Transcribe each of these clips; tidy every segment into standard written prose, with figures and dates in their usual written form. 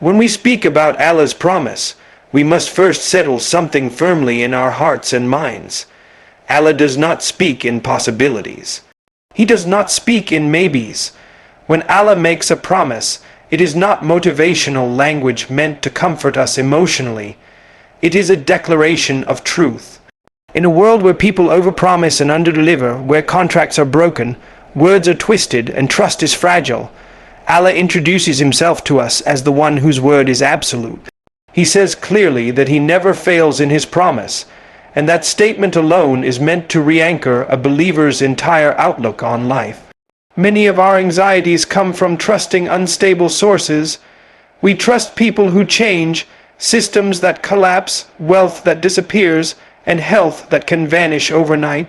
When we speak about Allah's promise, we must first settle something firmly in our hearts and minds. Allah does not speak in possibilities. He does not speak in maybes. When Allah makes a promise, it is not motivational language meant to comfort us emotionally. It is a declaration of truth. In a world where people overpromise and underdeliver, where contracts are broken, words are twisted, and trust is fragile, Allah introduces himself to us as the one whose word is absolute. He says clearly that he never fails in his promise, and that statement alone is meant to re-anchor a believer's entire outlook on life. Many of our anxieties come from trusting unstable sources. We trust people who change, systems that collapse, wealth that disappears, and health that can vanish overnight.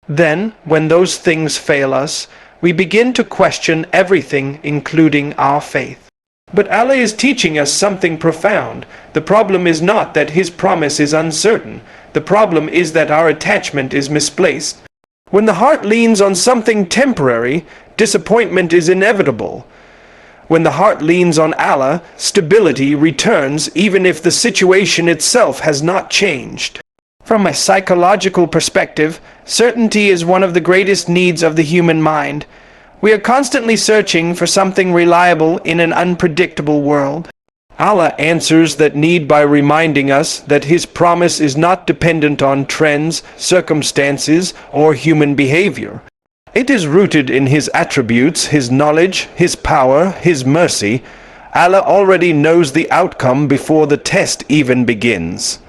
Then, when those things fail us, we begin to question everything, including our faith. But Allah is teaching us something profound. The problem is not that his promise is uncertain. The problem is that our attachment is misplaced. When the heart leans on something temporary, disappointment is inevitable. When the heart leans on Allah, stability returns even if the situation itself has not changed. From a psychological perspective, certainty is one of the greatest needs of the human mind. We are constantly searching for something reliable in an unpredictable world. Allah answers that need by reminding us that his promise is not dependent on trends, circumstances, or human behavior. It is rooted in his attributes, his knowledge, his power, his mercy. Allah already knows the outcome before the test even begins.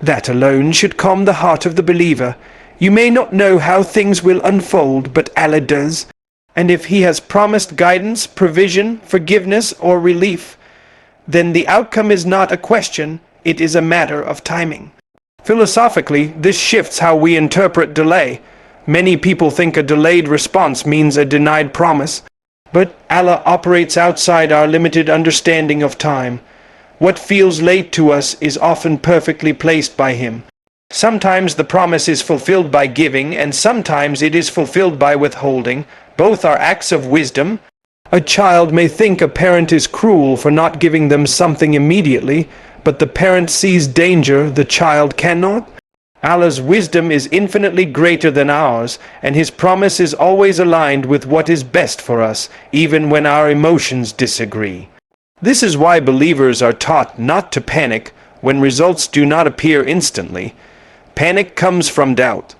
That alone should calm the heart of the believer. You may not know how things will unfold, but Allah does. And if he has promised guidance, provision, forgiveness, or relief, then the outcome is not a question, it is a matter of timing. Philosophically, this shifts how we interpret delay. Many people think a delayed response means a denied promise, but Allah operates outside our limited understanding of time. What feels late to us is often perfectly placed by him. Sometimes the promise is fulfilled by giving, and sometimes it is fulfilled by withholding. Both are acts of wisdom. A child may think a parent is cruel for not giving them something immediately, but the parent sees danger the child cannot. Allah's wisdom is infinitely greater than ours, and his promise is always aligned with what is best for us, even when our emotions disagree. This is why believers are taught not to panic when results do not appear instantly. Panic comes from doubt.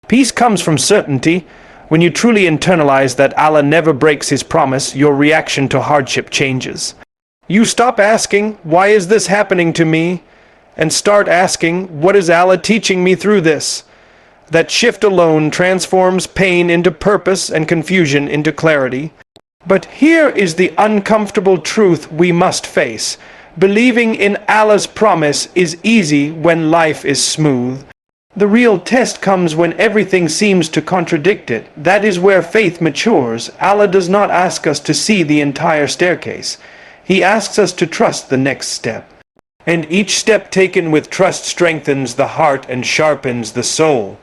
Peace comes from certainty. When you truly internalize that Allah never breaks his promise, your reaction to hardship changes. You stop asking, "Why is this happening to me?" and start asking, "What is Allah teaching me through this?" That shift alone transforms pain into purpose and confusion into clarity. But here is the uncomfortable truth we must face. Believing in Allah's promise is easy when life is smooth. The real test comes when everything seems to contradict it. That is where faith matures. Allah does not ask us to see the entire staircase. He asks us to trust the next step. And each step taken with trust strengthens the heart and sharpens the soul.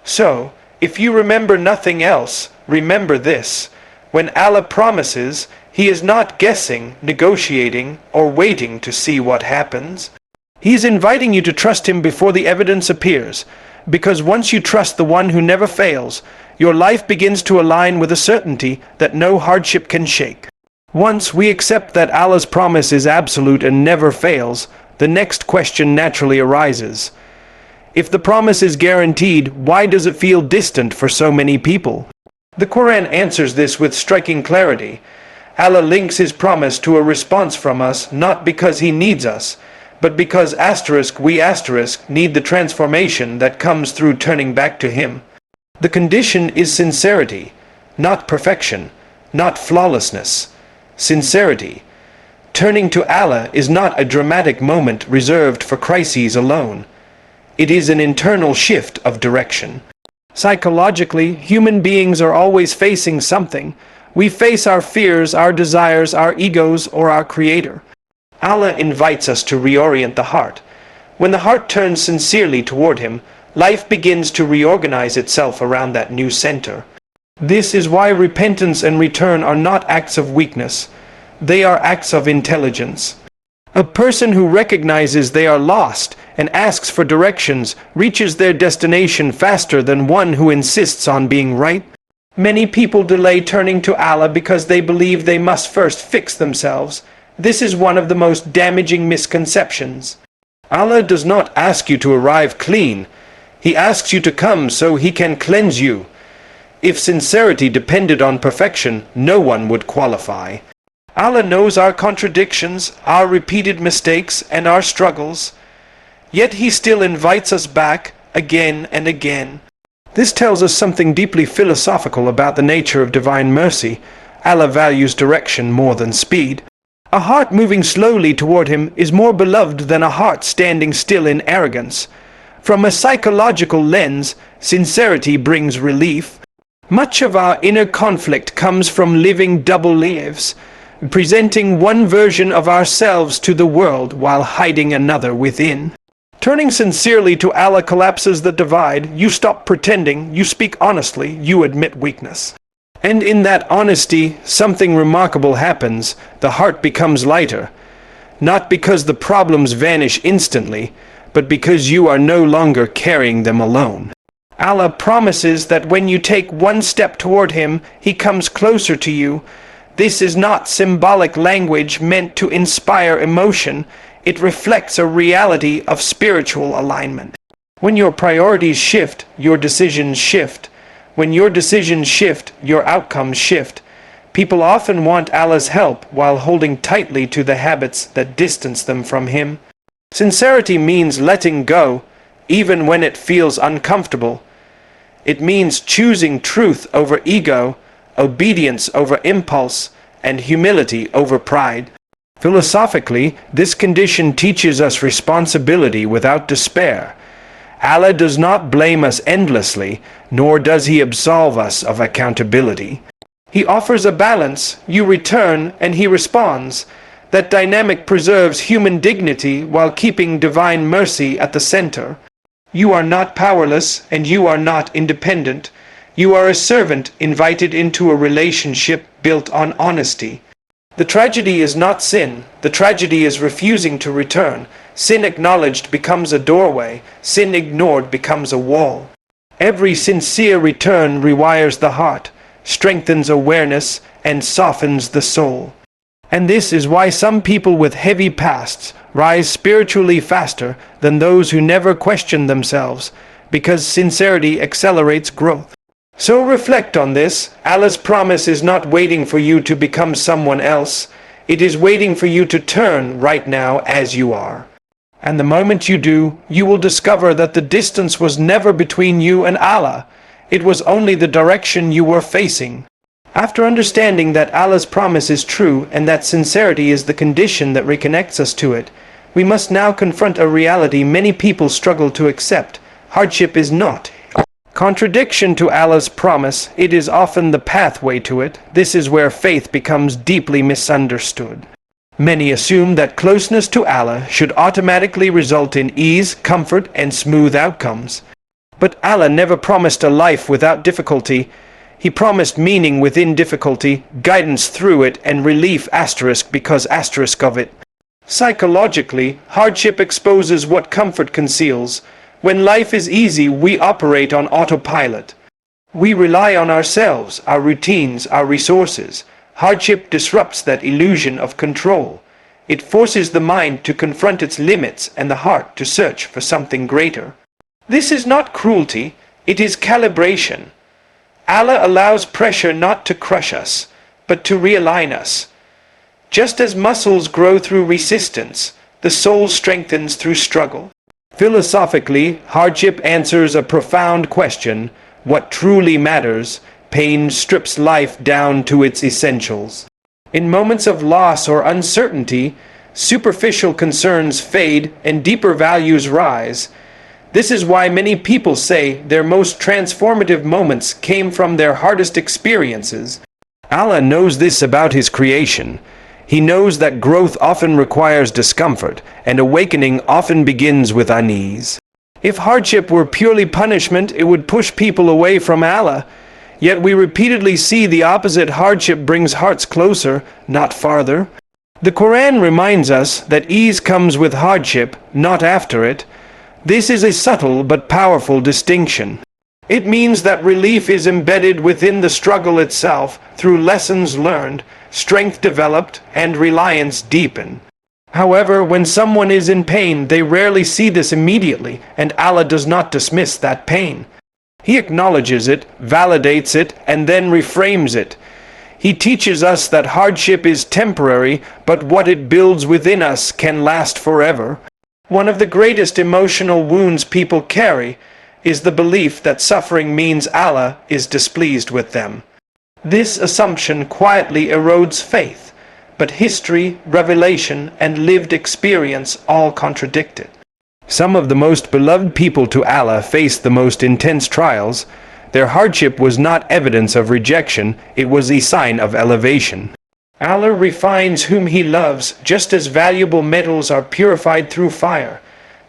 So, if you remember nothing else, remember this. When Allah promises, he is not guessing, negotiating, or waiting to see what happens. He is inviting you to trust him before the evidence appears, because once you trust the one who never fails, your life begins to align with a certainty that no hardship can shake. Once we accept that Allah's promise is absolute and never fails, the next question naturally arises. If the promise is guaranteed, why does it feel distant for so many people? The Quran answers this with striking clarity. Allah links his promise to a response from us, not because he needs us, but because we need the transformation that comes through turning back to him. The condition is sincerity, not perfection, not flawlessness. Sincerity. Turning to Allah is not a dramatic moment reserved for crises alone. It is an internal shift of direction. Psychologically, human beings are always facing something. We face our fears, our desires, our egos, or our Creator. Allah invites us to reorient the heart. When the heart turns sincerely toward him, life begins to reorganize itself around that new center. This is why repentance and return are not acts of weakness. They are acts of intelligence. A person who recognizes they are lost and asks for directions reaches their destination faster than one who insists on being right. Many people delay turning to Allah because they believe they must first fix themselves. This is one of the most damaging misconceptions. Allah does not ask you to arrive clean. He asks you to come so He can cleanse you. If sincerity depended on perfection, no one would qualify. Allah knows our contradictions, our repeated mistakes, and our struggles. Yet He still invites us back again and again. This tells us something deeply philosophical about the nature of divine mercy. Allah values direction more than speed. A heart moving slowly toward Him is more beloved than a heart standing still in arrogance. From a psychological lens, sincerity brings relief. Much of our inner conflict comes from living double lives, presenting one version of ourselves to the world while hiding another within. Turning sincerely to Allah collapses the divide. You stop pretending, you speak honestly, you admit weakness. And in that honesty, something remarkable happens. The heart becomes lighter, not because the problems vanish instantly, but because you are no longer carrying them alone. Allah promises that when you take one step toward Him, He comes closer to you. This is not symbolic language meant to inspire emotion. It reflects a reality of spiritual alignment. When your priorities shift, your decisions shift. When your decisions shift, your outcomes shift. People often want Allah's help while holding tightly to the habits that distance them from Him. Sincerity means letting go, even when it feels uncomfortable. It means choosing truth over ego, obedience over impulse, and humility over pride. Philosophically, this condition teaches us responsibility without despair. Allah does not blame us endlessly, nor does He absolve us of accountability. He offers a balance. You return, and He responds. That dynamic preserves human dignity while keeping divine mercy at the center. You are not powerless, and you are not independent. You are a servant invited into a relationship built on honesty. The tragedy is not sin. The tragedy is refusing to return. Sin acknowledged becomes a doorway. Sin ignored becomes a wall. Every sincere return rewires the heart, strengthens awareness, and softens the soul. And this is why some people with heavy pasts rise spiritually faster than those who never question themselves, because sincerity accelerates growth. So reflect on this. Allah's promise is not waiting for you to become someone else. It is waiting for you to turn right now as you are. And the moment you do, you will discover that the distance was never between you and Allah. It was only the direction you were facing. After understanding that Allah's promise is true and that sincerity is the condition that reconnects us to it, we must now confront a reality many people struggle to accept. Hardship is not contradiction to Allah's promise. It is often the pathway to it. This is where faith becomes deeply misunderstood. Many assume that closeness to Allah should automatically result in ease, comfort, and smooth outcomes. But Allah never promised a life without difficulty. He promised meaning within difficulty, guidance through it, and relief because of it. Psychologically, hardship exposes what comfort conceals. When life is easy, we operate on autopilot. We rely on ourselves, our routines, our resources. Hardship disrupts that illusion of control. It forces the mind to confront its limits and the heart to search for something greater. This is not cruelty, it is calibration. Allah allows pressure not to crush us, but to realign us. Just as muscles grow through resistance, the soul strengthens through struggle. Philosophically, hardship answers a profound question: what truly matters? Pain strips life down to its essentials. In moments of loss or uncertainty, superficial concerns fade and deeper values rise. This is why many people say their most transformative moments came from their hardest experiences. Allah knows this about His creation. He knows that growth often requires discomfort, and awakening often begins with unease. If hardship were purely punishment, it would push people away from Allah. Yet we repeatedly see the opposite. Hardship brings hearts closer, not farther. The Quran reminds us that ease comes with hardship, not after it. This is a subtle but powerful distinction. It means that relief is embedded within the struggle itself through lessons learned, strength developed, and reliance deepened. However, when someone is in pain, they rarely see this immediately, and Allah does not dismiss that pain. He acknowledges it, validates it, and then reframes it. He teaches us that hardship is temporary, but what it builds within us can last forever. One of the greatest emotional wounds people carry is the belief that suffering means Allah is displeased with them. This assumption quietly erodes faith. But history, revelation, and lived experience all contradict it. Some of the most beloved people to Allah faced the most intense trials. Their hardship was not evidence of rejection, it was a sign of elevation. Allah refines whom He loves, just as valuable metals are purified through fire.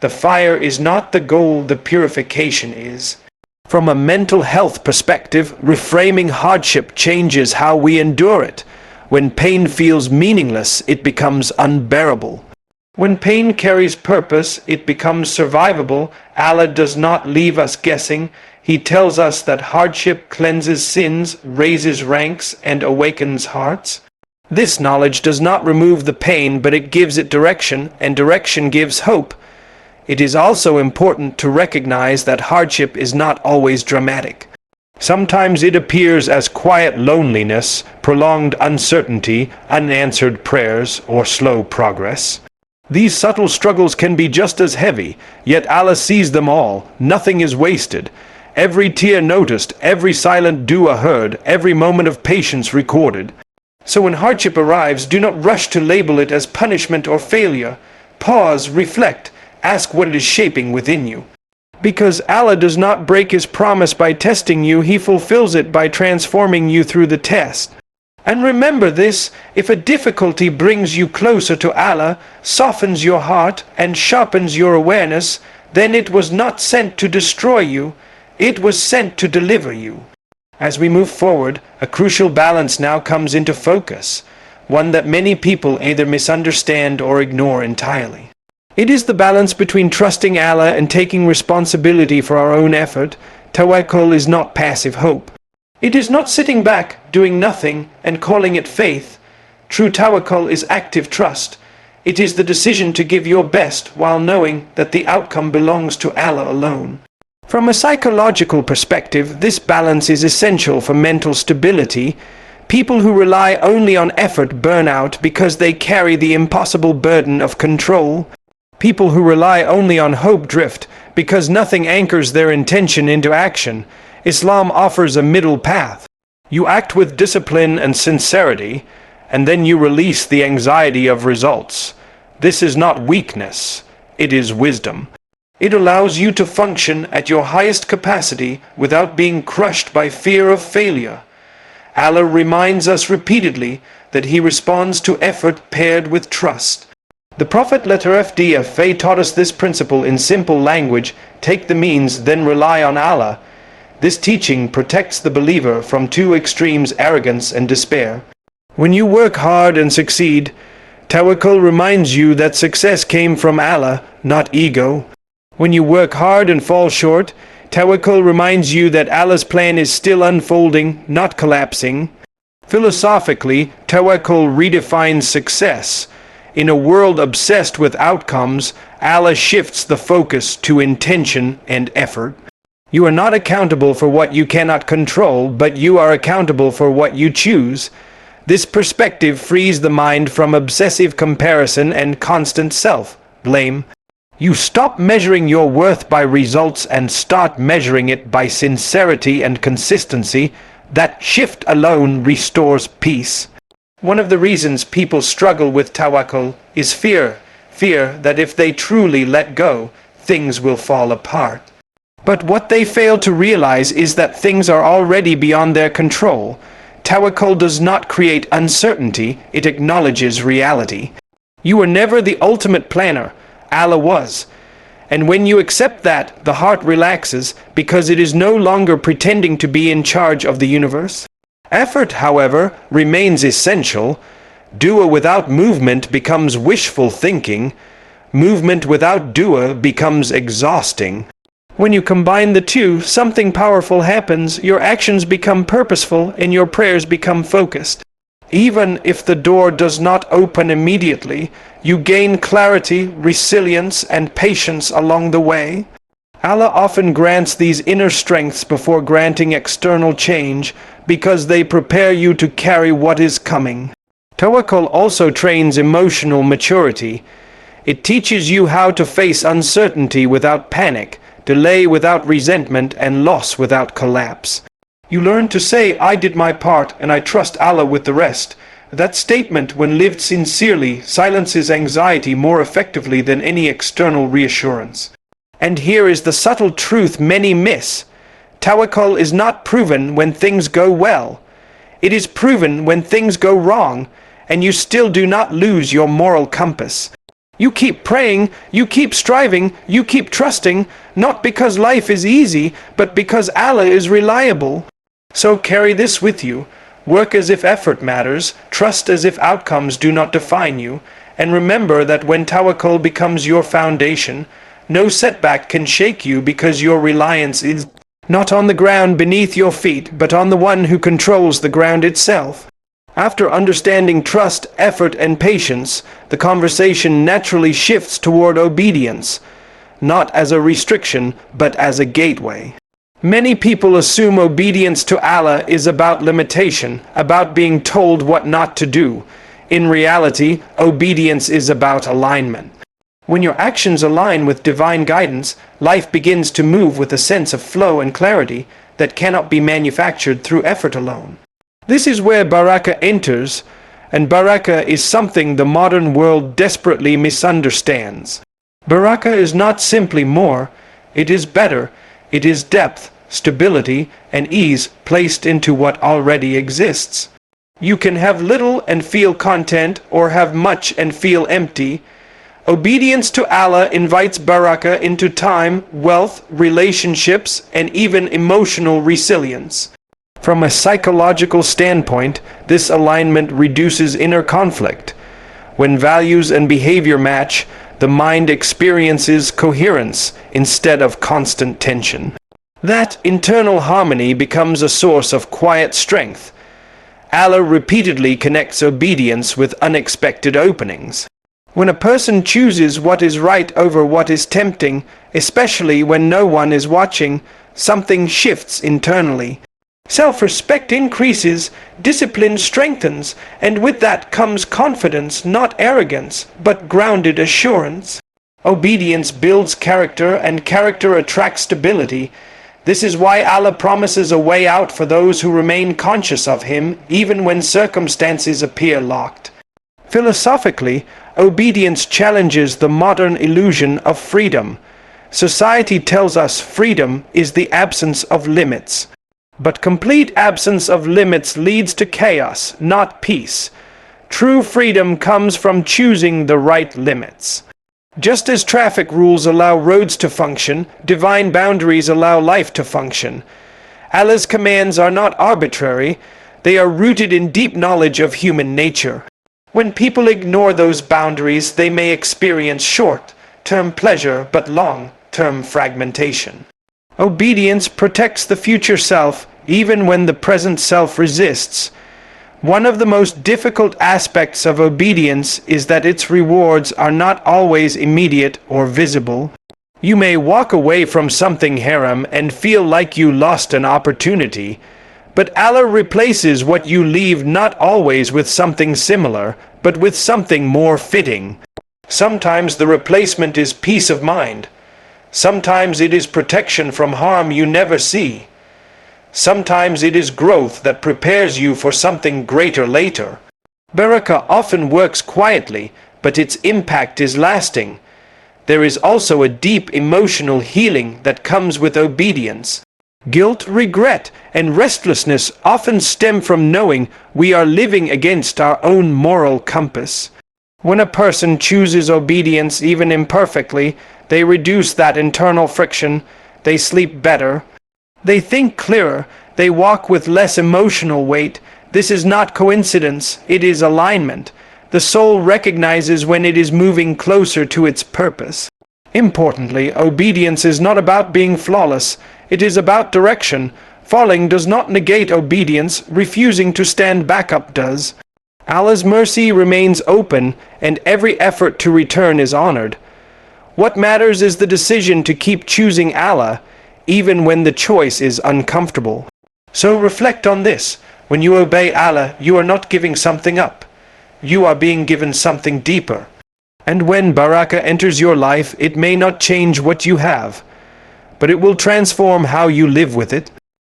The fire is not the goal, the purification is. From a mental health perspective, reframing hardship changes how we endure it. When pain feels meaningless, it becomes unbearable. When pain carries purpose, it becomes survivable. Allah does not leave us guessing. He tells us that hardship cleanses sins, raises ranks, and awakens hearts. This knowledge does not remove the pain, but it gives it direction, and direction gives hope. It is also important to recognize that hardship is not always dramatic. Sometimes it appears as quiet loneliness, prolonged uncertainty, unanswered prayers, or slow progress. These subtle struggles can be just as heavy, yet Allah sees them all. Nothing is wasted. Every tear noticed, every silent dua heard, every moment of patience recorded. So when hardship arrives, do not rush to label it as punishment or failure. Pause, reflect, ask what it is shaping within you. Because Allah does not break His promise by testing you, He fulfills it by transforming you through the test. And remember this, if a difficulty brings you closer to Allah, softens your heart, and sharpens your awareness, then it was not sent to destroy you, it was sent to deliver you. As we move forward, a crucial balance now comes into focus, one that many people either misunderstand or ignore entirely. It is the balance between trusting Allah and taking responsibility for our own effort. Tawakkul is not passive hope. It is not sitting back, doing nothing, and calling it faith. True tawakkul is active trust. It is the decision to give your best while knowing that the outcome belongs to Allah alone. From a psychological perspective, this balance is essential for mental stability. People who rely only on effort burn out because they carry the impossible burden of control. People who rely only on hope drift because nothing anchors their intention into action. Islam offers a middle path. You act with discipline and sincerity, and then you release the anxiety of results. This is not weakness, it is wisdom. It allows you to function at your highest capacity without being crushed by fear of failure. Allah reminds us repeatedly that He responds to effort paired with trust. The Prophet ﷺ taught us this principle in simple language: take the means, then rely on Allah. This teaching protects the believer from two extremes, arrogance and despair. When you work hard and succeed, Tawakkul reminds you that success came from Allah, not ego. When you work hard and fall short, Tawakkul reminds you that Allah's plan is still unfolding, not collapsing. Philosophically, Tawakkul redefines success. In a world obsessed with outcomes, Allah shifts the focus to intention and effort. You are not accountable for what you cannot control, but you are accountable for what you choose. This perspective frees the mind from obsessive comparison and constant self-blame. You stop measuring your worth by results and start measuring it by sincerity and consistency. That shift alone restores peace. One of the reasons people struggle with tawakkul is fear. Fear that if they truly let go, things will fall apart. But what they fail to realize is that things are already beyond their control. Tawakkul does not create uncertainty, it acknowledges reality. You were never the ultimate planner, Allah was. And when you accept that, the heart relaxes because it is no longer pretending to be in charge of the universe. Effort, however, remains essential. Dua without movement becomes wishful thinking. Movement without dua becomes exhausting. When you combine the two, something powerful happens. Your actions become purposeful and your prayers become focused. Even if the door does not open immediately, you gain clarity, resilience, and patience along the way. Allah often grants these inner strengths before granting external change because they prepare you to carry what is coming. Tawakkul also trains emotional maturity. It teaches you how to face uncertainty without panic, delay without resentment, and loss without collapse. You learn to say, "I did my part and I trust Allah with the rest." That statement, when lived sincerely, silences anxiety more effectively than any external reassurance. And here is the subtle truth many miss. Tawakkul is not proven when things go well. It is proven when things go wrong, and you still do not lose your moral compass. You keep praying, you keep striving, you keep trusting, not because life is easy, but because Allah is reliable. So carry this with you. Work as if effort matters, trust as if outcomes do not define you, and remember that when Tawakkul becomes your foundation, no setback can shake you because your reliance is not on the ground beneath your feet, but on the one who controls the ground itself. After understanding trust, effort, and patience, the conversation naturally shifts toward obedience, not as a restriction, but as a gateway. Many people assume obedience to Allah is about limitation, about being told what not to do. In reality, obedience is about alignment. When your actions align with divine guidance, life begins to move with a sense of flow and clarity that cannot be manufactured through effort alone. This is where barakah enters, and barakah is something the modern world desperately misunderstands. Barakah is not simply more, it is better. It is depth, stability, and ease placed into what already exists. You can have little and feel content, or have much and feel empty. Obedience to Allah invites barakah into time, wealth, relationships, and even emotional resilience. From a psychological standpoint, this alignment reduces inner conflict. When values and behavior match, the mind experiences coherence instead of constant tension. That internal harmony becomes a source of quiet strength. Allah repeatedly connects obedience with unexpected openings. When a person chooses what is right over what is tempting, especially when no one is watching, something shifts internally. Self-respect increases, discipline strengthens, and with that comes confidence, not arrogance, but grounded assurance. Obedience builds character, and character attracts stability. This is why Allah promises a way out for those who remain conscious of Him, even when circumstances appear locked. Philosophically, obedience challenges the modern illusion of freedom. Society tells us freedom is the absence of limits. But complete absence of limits leads to chaos, not peace. True freedom comes from choosing the right limits. Just as traffic rules allow roads to function, divine boundaries allow life to function. Allah's commands are not arbitrary, they are rooted in deep knowledge of human nature. When people ignore those boundaries, they may experience short-term pleasure but long-term fragmentation. Obedience protects the future self, even when the present self resists. One of the most difficult aspects of obedience is that its rewards are not always immediate or visible. You may walk away from something haram and feel like you lost an opportunity, but Allah replaces what you leave not always with something similar, but with something more fitting. Sometimes the replacement is peace of mind. Sometimes it is protection from harm you never see. Sometimes it is growth that prepares you for something greater later. Barakah often works quietly, but its impact is lasting. There is also a deep emotional healing that comes with obedience. Guilt, regret, and restlessness often stem from knowing we are living against our own moral compass. When a person chooses obedience, even imperfectly, they reduce that internal friction, they sleep better, they think clearer, they walk with less emotional weight. This is not coincidence, it is alignment. The soul recognizes when it is moving closer to its purpose. Importantly, obedience is not about being flawless. It is about direction. Falling does not negate obedience. Refusing to stand back up does. Allah's mercy remains open, and every effort to return is honored. What matters is the decision to keep choosing Allah, even when the choice is uncomfortable. So reflect on this. When you obey Allah, you are not giving something up. You are being given something deeper. And when barakah enters your life, it may not change what you have, but it will transform how you live with it.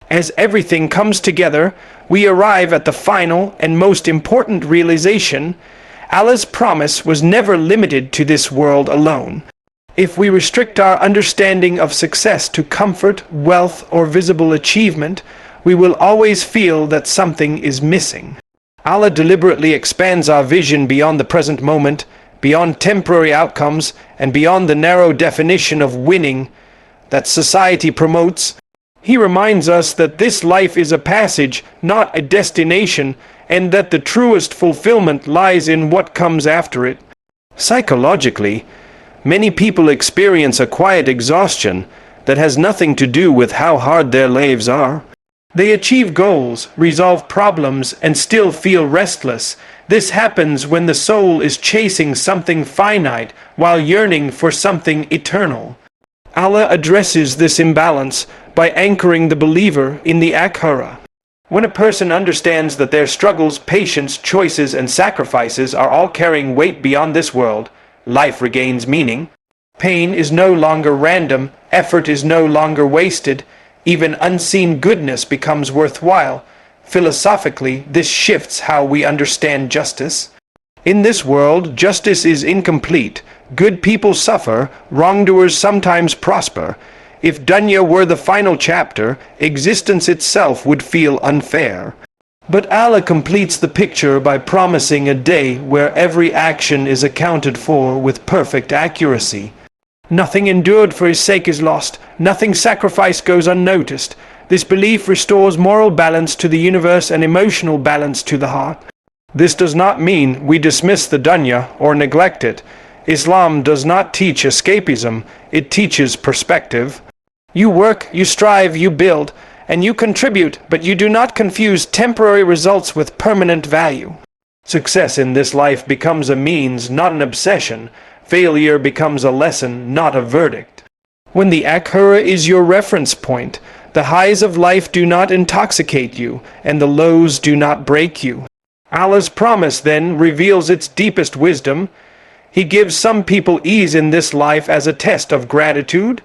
As everything comes together, we arrive at the final and most important realization: Allah's promise was never limited to this world alone. If we restrict our understanding of success to comfort, wealth, or visible achievement, we will always feel that something is missing. Allah deliberately expands our vision beyond the present moment, beyond temporary outcomes, and beyond the narrow definition of winning that society promotes. He reminds us that this life is a passage, not a destination, and that the truest fulfillment lies in what comes after it. Psychologically, many people experience a quiet exhaustion that has nothing to do with how hard their lives are. They achieve goals, resolve problems, and still feel restless. This happens when the soul is chasing something finite while yearning for something eternal. Allah addresses this imbalance by anchoring the believer in the akhirah. When a person understands that their struggles, patience, choices, and sacrifices are all carrying weight beyond this world, life regains meaning. Pain is no longer random, effort is no longer wasted, even unseen goodness becomes worthwhile. Philosophically, this shifts how we understand justice. In this world, justice is incomplete. Good people suffer, wrongdoers sometimes prosper. If dunya were the final chapter, existence itself would feel unfair. But Allah completes the picture by promising a day where every action is accounted for with perfect accuracy. Nothing endured for his sake is lost. Nothing sacrificed goes unnoticed. This belief restores moral balance to the universe and emotional balance to the heart. This does not mean we dismiss the dunya or neglect it. Islam does not teach escapism, it teaches perspective. You work, you strive, you build, and you contribute, but you do not confuse temporary results with permanent value. Success in this life becomes a means, not an obsession. Failure becomes a lesson, not a verdict. When the akhirah is your reference point, the highs of life do not intoxicate you, and the lows do not break you. Allah's promise then reveals its deepest wisdom. He gives some people ease in this life as a test of gratitude.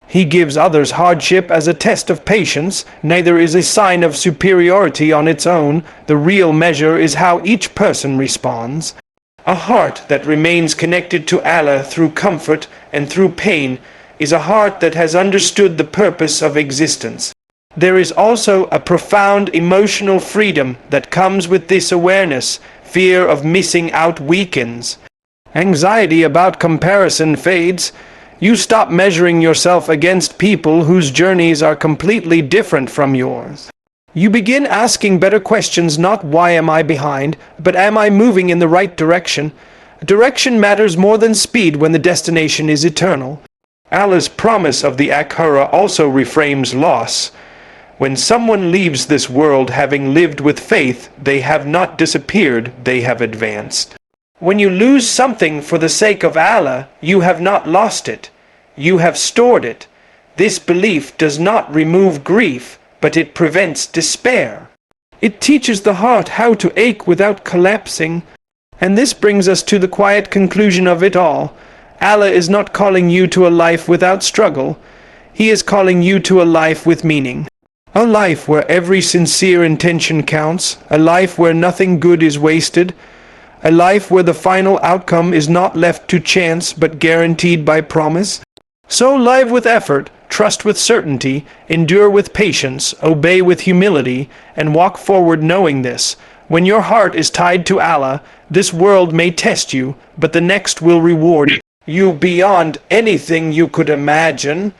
He gives others hardship as a test of patience. Neither is a sign of superiority on its own. The real measure is how each person responds. A heart that remains connected to Allah through comfort and through pain is a heart that has understood the purpose of existence. There is also a profound emotional freedom that comes with this awareness. Fear of missing out weakens. Anxiety about comparison fades. You stop measuring yourself against people whose journeys are completely different from yours. You begin asking better questions, not why am I behind, but am I moving in the right direction? Direction matters more than speed when the destination is eternal. Allah's promise of the akhirah also reframes loss. When someone leaves this world having lived with faith, they have not disappeared, they have advanced. When you lose something for the sake of Allah, you have not lost it. You have stored it. This belief does not remove grief, but it prevents despair. It teaches the heart how to ache without collapsing. And this brings us to the quiet conclusion of it all. Allah is not calling you to a life without struggle. He is calling you to a life with meaning. A life where every sincere intention counts. A life where nothing good is wasted. A life where the final outcome is not left to chance but guaranteed by promise. So live with effort, trust with certainty, endure with patience, obey with humility, and walk forward knowing this. When your heart is tied to Allah, this world may test you, but the next will reward you beyond anything you could imagine.